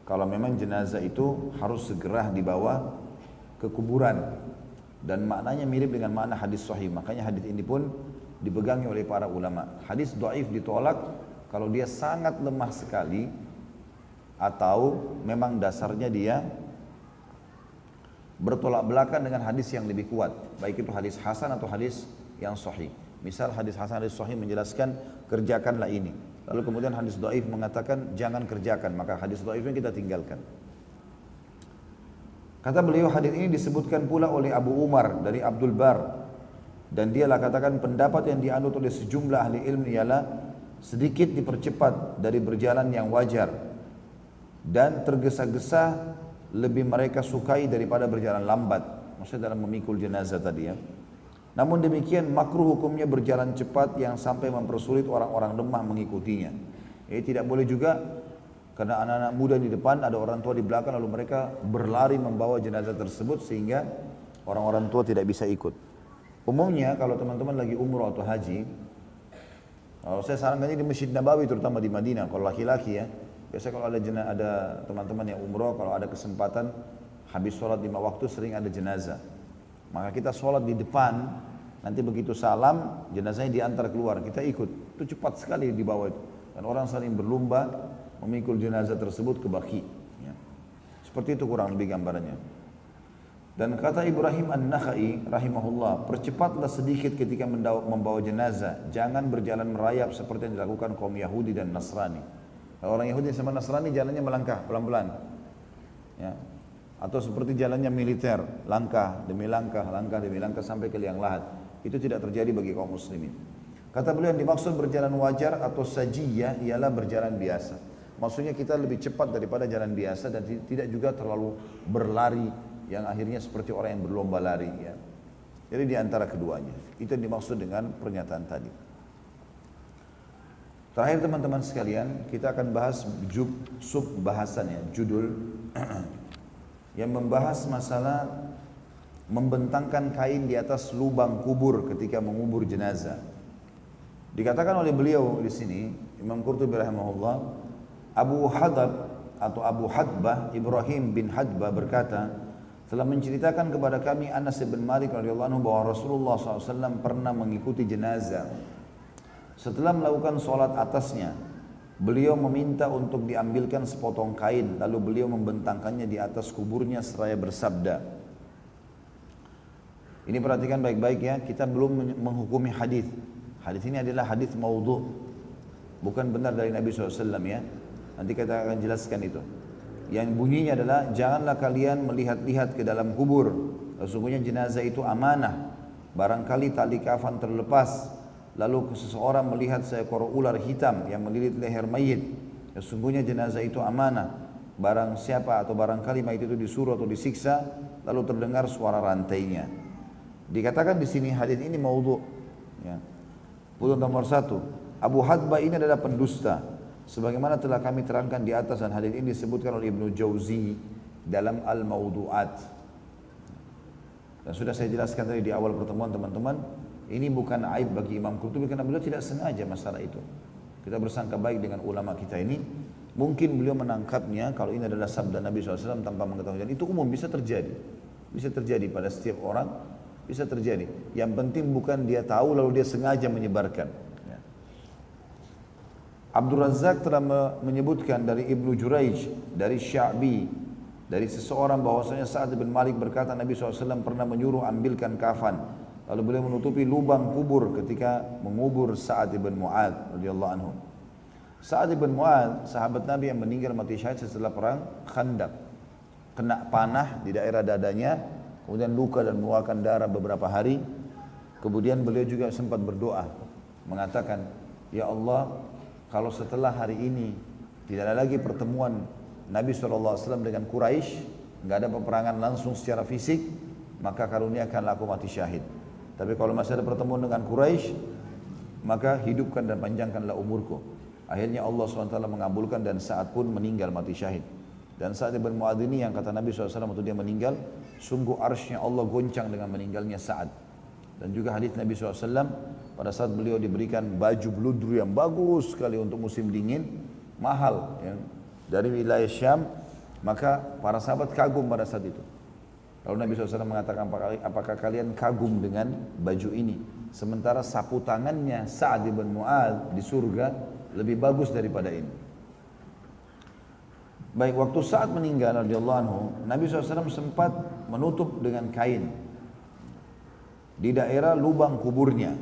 Kalau memang jenazah itu harus segera dibawa ke kuburan, dan maknanya mirip dengan makna hadis sahih. Makanya hadis ini pun dipegangi oleh para ulama. Hadis dhaif ditolak kalau dia sangat lemah sekali atau memang dasarnya dia bertolak belakang dengan hadis yang lebih kuat, baik itu hadis hasan atau hadis yang sahih. Misal hadis hasan, hadis sahih menjelaskan kerjakanlah ini, lalu kemudian hadis dhaif mengatakan jangan kerjakan, maka hadis dhaifnya kita tinggalkan. Kata beliau, hadis ini disebutkan pula oleh Abu Umar dari Abdul Bar, dan dialah katakan pendapat yang dianut oleh sejumlah ahli ilmu ialah sedikit dipercepat dari berjalan yang wajar, dan tergesa-gesa lebih mereka sukai daripada berjalan lambat, maksudnya dalam memikul jenazah tadi ya. Namun demikian makruh hukumnya berjalan cepat yang sampai mempersulit orang-orang lemah mengikutinya. Jadi tidak boleh juga karena anak-anak muda di depan, ada orang tua di belakang, lalu mereka berlari membawa jenazah tersebut sehingga orang-orang tua tidak bisa ikut. Umumnya kalau teman-teman lagi umroh atau haji, kalau saya sarankan di Masjid Nabawi terutama di Madinah, kalau laki-laki ya, biasanya kalau ada teman-teman yang umroh, kalau ada kesempatan habis sholat 5 waktu sering ada jenazah. Maka kita sholat di depan, nanti begitu salam jenazahnya diantar keluar, kita ikut. Itu cepat sekali dibawa itu. Dan orang saling berlomba memikul jenazah tersebut ke Baqi. Ya. Seperti itu kurang lebih gambarannya. Dan kata Ibrahim An-Nakhai rahimahullah, percepatlah sedikit ketika membawa jenazah, jangan berjalan merayap seperti yang dilakukan kaum Yahudi dan Nasrani. Orang Yahudi sama Nasrani jalannya melangkah pelan-pelan, ya. Atau seperti jalannya militer, langkah demi langkah, langkah demi langkah sampai ke liang lahat. Itu tidak terjadi bagi kaum muslimin. Kata beliau yang dimaksud berjalan wajar atau sajiyah ialah berjalan biasa. Maksudnya kita lebih cepat daripada jalan biasa dan tidak juga terlalu berlari yang akhirnya seperti orang yang berlomba lari ya. Jadi di antara keduanya. Itu yang dimaksud dengan pernyataan tadi. Terakhir teman-teman sekalian, kita akan bahas sub bahasannya, judul yang membahas masalah membentangkan kain di atas lubang kubur ketika mengubur jenazah. Dikatakan oleh beliau di sini, Imam Qurtubi rahimahullah, Abu Hadab atau Abu Hadbah, Ibrahim bin Hadbah berkata, telah menceritakan kepada kami Anas bin Malik radhiyallahu anhu bahwa Rasulullah SAW pernah mengikuti jenazah. Setelah melakukan sholat atasnya, beliau meminta untuk diambilkan sepotong kain, lalu beliau membentangkannya di atas kuburnya seraya bersabda. Ini perhatikan baik-baik ya, kita belum menghukumi hadis. Hadis ini adalah hadis maudhu, bukan benar dari Nabi SAW ya. Nanti kita akan jelaskan itu. Yang bunyinya adalah, janganlah kalian melihat-lihat ke dalam kubur. Sesungguhnya jenazah itu amanah. Barangkali tali kafan terlepas, lalu seseorang melihat seekor ular hitam yang melilit leher mayit. Sesungguhnya jenazah itu amanah. Barang siapa atau barangkali mayit itu disuruh atau disiksa, lalu terdengar suara rantainya. Dikatakan di sini hadis ini maudhu. Ya. Putusan nomor 1, Abu Hadbah ini adalah pendusta. Sebagaimana telah kami terangkan di atas, dan hadis ini disebutkan oleh Ibnu Jauzi dalam Al-Mawdu'at. Dan sudah saya jelaskan tadi di awal pertemuan teman-teman, ini bukan aib bagi Imam Qurtubi karena beliau tidak sengaja masalah itu. Kita bersangka baik dengan ulama kita ini. Mungkin beliau menangkapnya kalau ini adalah sabda Nabi SAW tanpa mengetahui. Dan itu umum, bisa terjadi. Bisa terjadi pada setiap orang, bisa terjadi. Yang penting bukan dia tahu lalu dia sengaja menyebarkan. Abdul Razak telah menyebutkan dari Ibnu Juraij, dari Sya'bi, dari seseorang bahwasanya Sa'ad bin Malik berkata Nabi SAW pernah menyuruh ambilkan kafan. Lalu beliau menutupi lubang kubur ketika mengubur Sa'ad bin Mu'ad radhiyallahu anhu. Sa'ad bin Mu'ad, sahabat Nabi yang meninggal mati syahid setelah perang Khandaq. Kena panah di daerah dadanya, kemudian luka dan mengeluarkan darah beberapa hari. Kemudian beliau juga sempat berdoa, mengatakan, Ya Allah, kalau setelah hari ini tidak ada lagi pertemuan Nabi SAW dengan Quraisy, nggak ada peperangan langsung secara fisik, maka karuniakanlah aku mati syahid. Tapi kalau masih ada pertemuan dengan Quraisy, maka hidupkan dan panjangkanlah umurku. Akhirnya Allah SWT mengabulkan dan Sa'ad pun meninggal mati syahid. Dan Sa'ad bin Mu'adz ini yang kata Nabi SAW waktu dia meninggal, sungguh arsy-Nya Allah goncang dengan meninggalnya Sa'ad. Dan juga hadis Nabi SAW pada saat beliau diberikan baju bludru yang bagus sekali untuk musim dingin, mahal ya, dari wilayah Syam, maka para sahabat kagum pada saat itu. Lalu Nabi SAW mengatakan, apakah kalian kagum dengan baju ini? Sementara sapu tangannya Sa'ad bin Mu'adz di surga lebih bagus daripada ini. Baik, waktu Sa'ad meninggal radhiyallahu anhu, Nabi SAW sempat menutup dengan kain di daerah lubang kuburnya.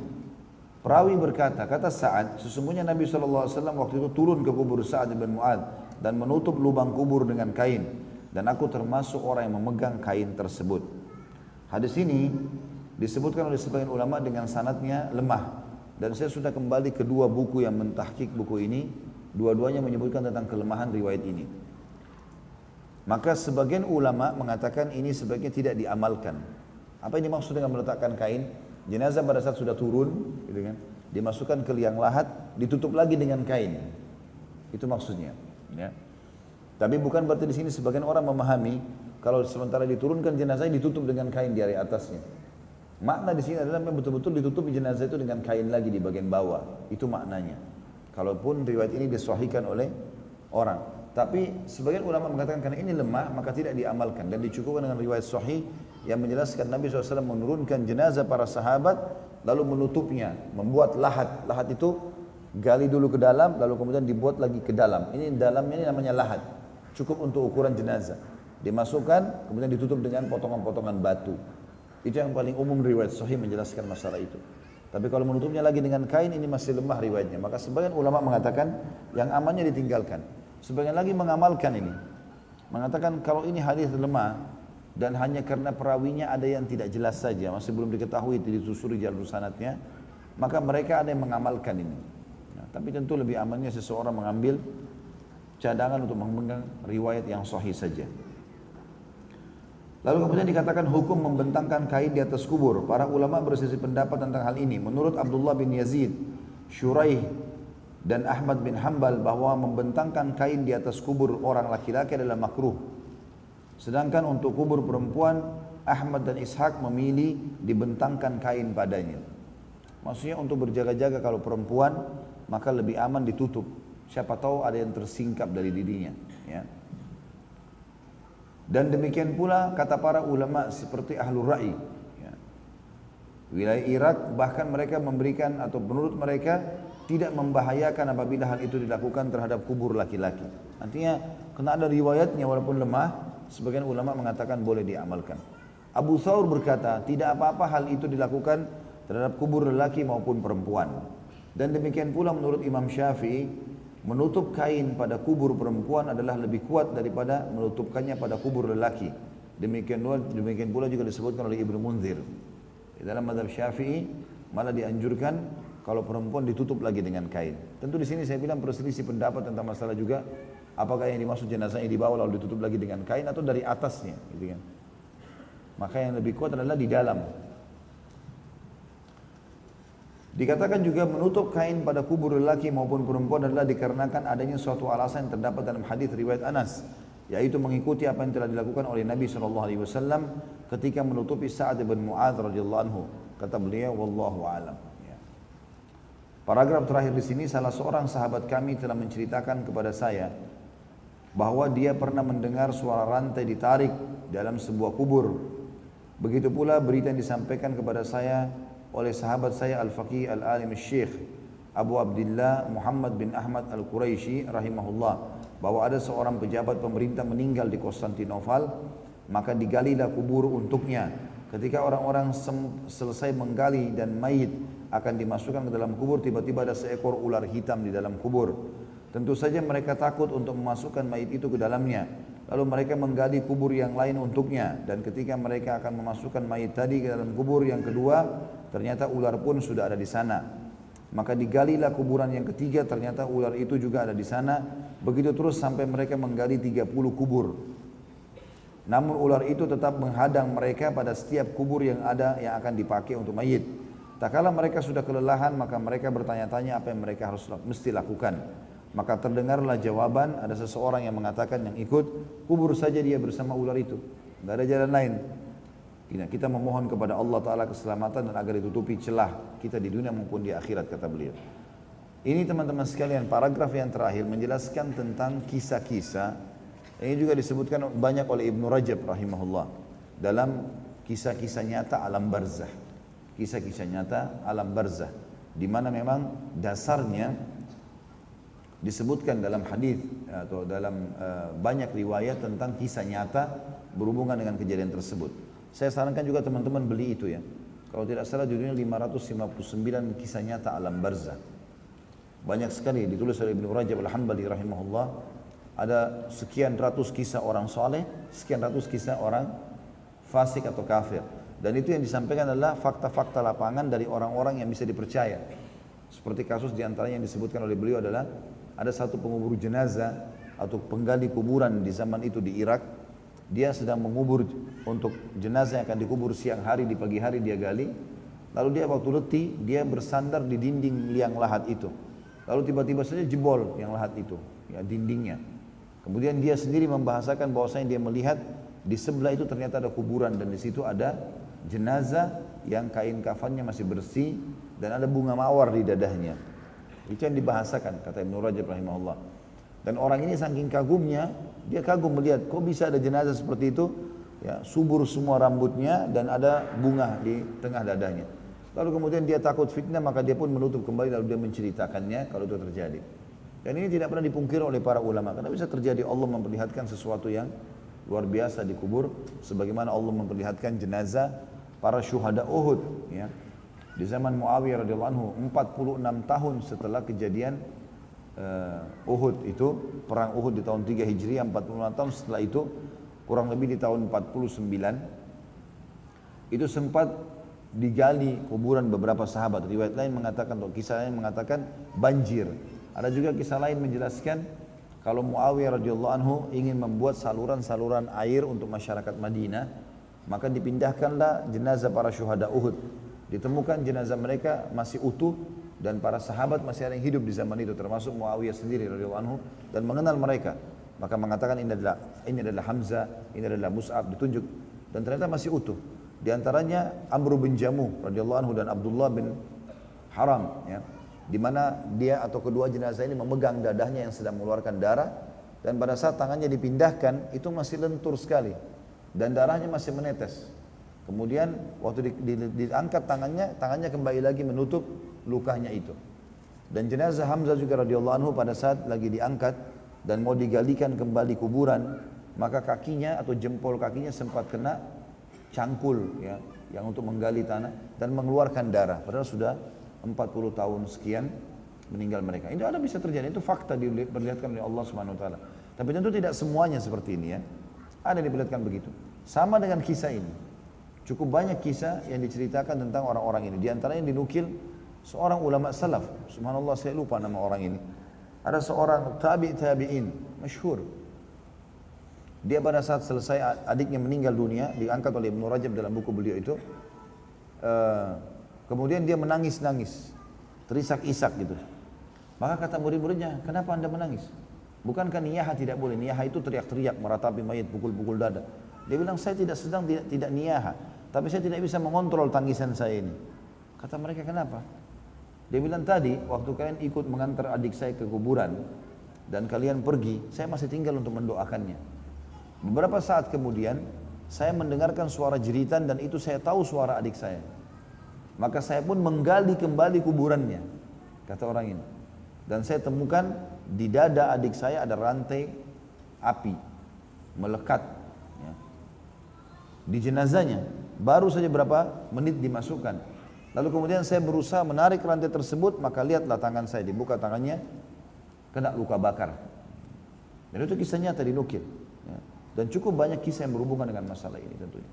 Perawi berkata, kata Sa'ad, sesungguhnya Nabi SAW waktu itu turun ke kubur Sa'ad bin Mu'adz dan menutup lubang kubur dengan kain, dan aku termasuk orang yang memegang kain tersebut. Hadis ini disebutkan oleh sebagian ulama dengan sanadnya lemah, dan saya sudah kembali ke dua buku yang mentahqiq buku ini, dua-duanya menyebutkan tentang kelemahan riwayat ini. Maka sebagian ulama mengatakan ini sebaiknya tidak diamalkan. Apa ini maksud dengan meletakkan kain? Jenazah pada saat sudah turun, gitu kan, dimasukkan ke liang lahat, ditutup lagi dengan kain. Itu maksudnya. Ya. Tapi bukan berarti di sini sebagian orang memahami kalau sementara diturunkan jenazah ditutup dengan kain di area atasnya. Makna di sini adalah betul-betul ditutup jenazah itu dengan kain lagi di bagian bawah. Itu maknanya. Kalaupun riwayat ini disahihkan oleh orang. Tapi sebagian ulama mengatakan karena ini lemah maka tidak diamalkan dan dicukupkan dengan riwayat sahih yang menjelaskan Nabi SAW menurunkan jenazah para sahabat lalu menutupnya, membuat lahat. Lahat itu gali dulu ke dalam lalu kemudian dibuat lagi ke dalam. Ini dalamnya ini namanya lahat. Cukup untuk ukuran jenazah. Dimasukkan kemudian ditutup dengan potongan-potongan batu. Itu yang paling umum riwayat sahih menjelaskan masalah itu. Tapi kalau menutupnya lagi dengan kain ini masih lemah riwayatnya. Maka sebagian ulama mengatakan yang amannya ditinggalkan. Sebagian lagi mengamalkan ini. Mengatakan kalau ini hadis lemah dan hanya karena perawinya ada yang tidak jelas saja, masih belum diketahui ditelusuri jalur sanadnya, maka mereka ada yang mengamalkan ini. Nah, tapi tentu lebih amannya seseorang mengambil cadangan untuk memegang riwayat yang sahih saja. Lalu kemudian dikatakan hukum membentangkan kain di atas kubur. Para ulama berselisih pendapat tentang hal ini. Menurut Abdullah bin Yazid, Syuraih dan Ahmad bin Hanbal bahwa membentangkan kain di atas kubur orang laki-laki adalah makruh. Sedangkan untuk kubur perempuan Ahmad dan Ishaq memilih dibentangkan kain padanya. Maksudnya untuk berjaga-jaga kalau perempuan maka lebih aman ditutup. Siapa tahu ada yang tersingkap dari dirinya. Ya. Dan demikian pula kata para ulama seperti Ahlul Ra'i. Ya. Wilayah Irak bahkan mereka memberikan atau menurut mereka tidak membahayakan apabila hal itu dilakukan terhadap kubur laki-laki. Artinya karena ada riwayatnya walaupun lemah, sebagian ulama mengatakan boleh diamalkan. Abu Thawr berkata tidak apa-apa hal itu dilakukan terhadap kubur lelaki maupun perempuan. Dan demikian pula menurut Imam Syafi'i, menutup kain pada kubur perempuan adalah lebih kuat daripada menutupkannya pada kubur lelaki. Demikian pula juga disebutkan oleh Ibnu Munzir. Di dalam mazhab Syafi'i malah dianjurkan kalau perempuan ditutup lagi dengan kain. Tentu di sini saya bilang perselisih pendapat tentang masalah juga apakah yang dimaksud jenazahnya dibawa lalu ditutup lagi dengan kain atau dari atasnya, gitu kan. Maka yang lebih kuat adalah di dalam. Dikatakan juga menutup kain pada kubur lelaki maupun perempuan adalah dikarenakan adanya suatu alasan yang terdapat dalam hadis riwayat Anas, yaitu mengikuti apa yang telah dilakukan oleh Nabi SAW ketika menutupi Sa'ad bin Mu'adz radhiyallahu anhu. Kata beliau, wallahu a'lam. Paragraf terakhir di sini, salah seorang sahabat kami telah menceritakan kepada saya bahwa dia pernah mendengar suara rantai ditarik dalam sebuah kubur. Begitu pula berita yang disampaikan kepada saya oleh sahabat saya Al-Faqih Al-Alim Syekh Abu Abdullah Muhammad bin Ahmad Al-Quraisy rahimahullah, bahwa ada seorang pejabat pemerintah meninggal di Konstantinopel, maka digalilah kubur untuknya. Ketika orang-orang selesai menggali dan mayit akan dimasukkan ke dalam kubur, tiba-tiba ada seekor ular hitam di dalam kubur. Tentu saja mereka takut untuk memasukkan mayit itu ke dalamnya. Lalu mereka menggali kubur yang lain untuknya, dan ketika mereka akan memasukkan mayit tadi ke dalam kubur yang kedua, ternyata ular pun sudah ada di sana. Maka digalilah kuburan yang ketiga, ternyata ular itu juga ada di sana. Begitu terus sampai mereka menggali 30 kubur. Namun ular itu tetap menghadang mereka pada setiap kubur yang ada yang akan dipakai untuk mayit. Tak kala mereka sudah kelelahan, maka mereka bertanya-tanya apa yang mereka mesti lakukan. Maka terdengarlah jawaban, ada seseorang yang mengatakan yang ikut, kubur saja dia bersama ular itu. Tidak ada jalan lain. Kita memohon kepada Allah Ta'ala keselamatan dan agar ditutupi celah kita di dunia maupun di akhirat, kata beliau. Ini teman-teman sekalian, paragraf yang terakhir menjelaskan tentang kisah-kisah. Ini juga disebutkan banyak oleh Ibnu Rajab rahimahullah dalam kisah-kisah nyata alam barzah. Kisah-kisah nyata alam barzah, di mana memang dasarnya disebutkan dalam hadis atau dalam banyak riwayat tentang kisah nyata berhubungan dengan kejadian tersebut. Saya sarankan juga teman-teman beli itu ya. Kalau tidak salah judulnya 559 kisah nyata alam barzah. Banyak sekali ditulis oleh Ibnu Rajab Al-Hambali rahimahullah. Ada sekian ratus kisah orang soleh, sekian ratus kisah orang fasik atau kafir. Dan itu yang disampaikan adalah fakta-fakta lapangan dari orang-orang yang bisa dipercaya. Seperti kasus diantaranya yang disebutkan oleh beliau adalah ada satu pengubur jenazah atau penggali kuburan di zaman itu di Irak. Dia sedang mengubur untuk jenazah yang akan dikubur siang hari, di pagi hari dia gali. Lalu dia waktu letih, dia bersandar di dinding liang lahat itu. Lalu tiba-tiba saja jebol yang lahat itu, ya dindingnya. Kemudian dia sendiri membahasakan bahwasanya dia melihat di sebelah itu ternyata ada kuburan dan di situ ada jenazah yang kain kafannya masih bersih dan ada bunga mawar di dadahnya. Itu yang dibahasakan, kata Ibnu Rajab rahimahullah. Dan orang ini saking kagumnya, dia kagum melihat kok bisa ada jenazah seperti itu, ya subur semua rambutnya dan ada bunga di tengah dadahnya. Lalu kemudian dia takut fitnah, maka dia pun menutup kembali lalu dia menceritakannya kalau itu terjadi. Dan ini tidak pernah dipungkiri oleh para ulama, karena bisa terjadi Allah memperlihatkan sesuatu yang luar biasa di kubur, sebagaimana Allah memperlihatkan jenazah para syuhada Uhud, ya. Di zaman Muawiyah radhiyallahu anhu, 46 tahun setelah kejadian Uhud itu, perang Uhud di tahun 3 Hijriah, 46 tahun setelah itu, kurang lebih di tahun 49, itu sempat digali kuburan beberapa sahabat. Riwayat lain mengatakan, atau kisah lain mengatakan banjir. Ada juga kisah lain menjelaskan kalau Muawiyah radhiyallahu anhu ingin membuat saluran-saluran air untuk masyarakat Madinah, maka dipindahkanlah jenazah para syuhada Uhud. Ditemukan jenazah mereka masih utuh dan para sahabat masih ada yang hidup di zaman itu, termasuk Muawiyah sendiri radhiyallahu anhu, dan mengenal mereka. Maka mengatakan ini adalah Hamzah, ini adalah Mus'ab, ditunjuk. dan ternyata masih utuh. Di antaranya Amr bin Jamuh radhiyallahu anhu dan Abdullah bin Haram, ya, di mana dia atau kedua jenazah ini memegang dadahnya yang sedang mengeluarkan darah, dan pada saat tangannya dipindahkan itu masih lentur sekali dan darahnya masih menetes. Kemudian waktu diangkat tangannya kembali lagi menutup lukanya itu. Dan jenazah Hamzah juga radhiyallahu anhu pada saat lagi diangkat dan mau digalikan kembali kuburan, maka kakinya atau jempol kakinya sempat kena cangkul, ya, yang untuk menggali tanah dan mengeluarkan darah. Padahal sudah 40 tahun sekian meninggal mereka. Ini ada bisa terjadi, itu fakta diperlihatkan oleh Allah Subhanahu wa taala. Tapi tentu tidak semuanya seperti ini, ya. Ada diperlihatkan begitu. Sama dengan kisah ini. Cukup banyak kisah yang diceritakan tentang orang-orang ini. Di antaranya yang dinukil seorang ulama salaf. Subhanallah, saya lupa nama orang ini. Ada seorang tabi'in masyhur. Dia pada saat selesai adiknya meninggal dunia, diangkat oleh Ibnu Rajab dalam buku beliau itu. Kemudian dia menangis-nangis, terisak-isak gitu. Maka kata murid-muridnya, kenapa anda menangis? Bukankah niyaha tidak boleh? Niyaha itu teriak-teriak, meratapi mayit, pukul-pukul dada. Dia bilang, saya tidak niyaha, tapi saya tidak bisa mengontrol tangisan saya ini. Kata mereka, kenapa? Dia bilang, tadi waktu kalian ikut mengantar adik saya ke kuburan dan kalian pergi, saya masih tinggal untuk mendoakannya. Beberapa saat kemudian saya mendengarkan suara jeritan dan itu saya tahu suara adik saya. Maka saya pun menggali kembali kuburannya, kata orang ini. Dan saya temukan di dada adik saya ada rantai api melekat, ya, di jenazahnya. Baru saja berapa menit dimasukkan. Lalu kemudian saya berusaha menarik rantai tersebut, maka lihatlah tangan saya, dibuka tangannya, kena luka bakar. Dan itu kisah nyata dinukil, ya. Dan cukup banyak kisah yang berhubungan dengan masalah ini tentunya.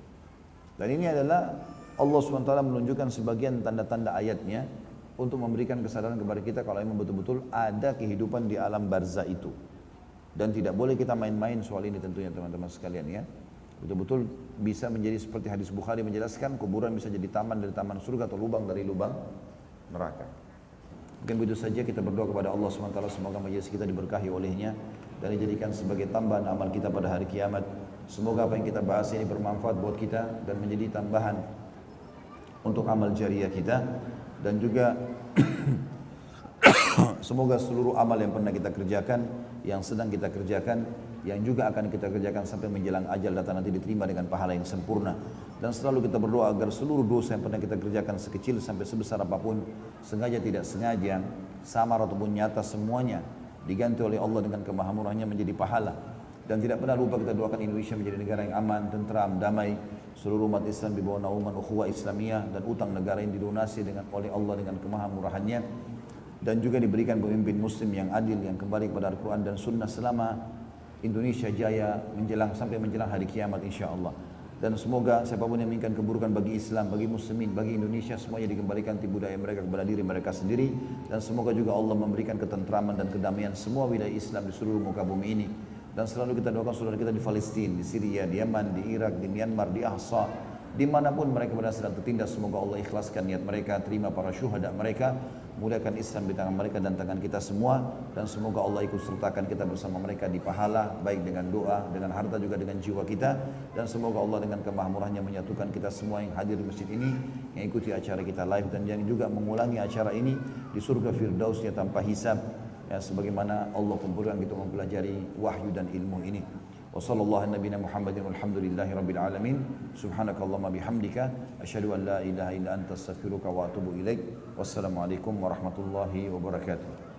Dan ini adalah Allah SWT menunjukkan sebagian tanda-tanda ayatnya untuk memberikan kesadaran kepada kita kalau memang betul-betul ada kehidupan di alam barzah itu. Dan tidak boleh kita main-main soal ini tentunya teman-teman sekalian, ya. Betul-betul bisa menjadi seperti hadis Bukhari menjelaskan, kuburan bisa jadi taman dari taman surga atau lubang dari lubang neraka. Mungkin begitu saja, kita berdoa kepada Allah SWT semoga majelis kita diberkahi olehnya dan dijadikan sebagai tambahan amal kita pada hari kiamat. Semoga apa yang kita bahas ini bermanfaat buat kita dan menjadi tambahan untuk amal jariah kita, dan juga semoga seluruh amal yang pernah kita kerjakan, yang sedang kita kerjakan, yang juga akan kita kerjakan sampai menjelang ajal datang nanti diterima dengan pahala yang sempurna. Dan selalu kita berdoa agar seluruh dosa yang pernah kita kerjakan sekecil sampai sebesar apapun, sengaja tidak sengaja, samar ataupun nyata, semuanya diganti oleh Allah dengan kemahamurahnya menjadi pahala. Dan tidak pernah lupa kita doakan Indonesia menjadi negara yang aman, tentram, damai, seluruh umat Islam di bawah naungan ukhuwah Islamiyah, dan utang negara yang dilunasi oleh Allah dengan kemahamurahannya, dan juga diberikan pemimpin muslim yang adil yang kembali kepada Al-Quran dan Sunnah selama Indonesia jaya sampai menjelang hari kiamat insyaAllah. Dan semoga siapapun yang menginginkan keburukan bagi Islam, bagi muslimin, bagi Indonesia, semuanya dikembalikan di budaya mereka kepada diri mereka sendiri. Dan semoga juga Allah memberikan ketentraman dan kedamaian semua wilayah Islam di seluruh muka bumi ini. Dan selalu kita doakan saudara kita di Palestina, di Syria, di Yaman, di Irak, di Myanmar, di Ahsa, dimanapun mereka berada sedang tertindas. Semoga Allah ikhlaskan niat mereka, terima para syuhada mereka, mudahkan Islam di tangan mereka dan tangan kita semua, dan semoga Allah ikut sertakan kita bersama mereka di pahala, baik dengan doa, dengan harta, juga dengan jiwa kita. Dan semoga Allah dengan kemahmurahnya menyatukan kita semua yang hadir di masjid ini, yang ikuti acara kita live, dan yang juga mengulangi acara ini di surga Firdausnya tanpa hisab, ya, sebagaimana Allah kumpulkan kita mempelajari wahyu dan ilmu ini. Wa sallallahu nabiyana Muhammadin walhamdulillahi rabbil alamin. Subhanakallahumma bihamdika asyhadu an la ilaha illa anta astaghfiruka wa atubu ilaik. Wassalamualaikum warahmatullahi wabarakatuh.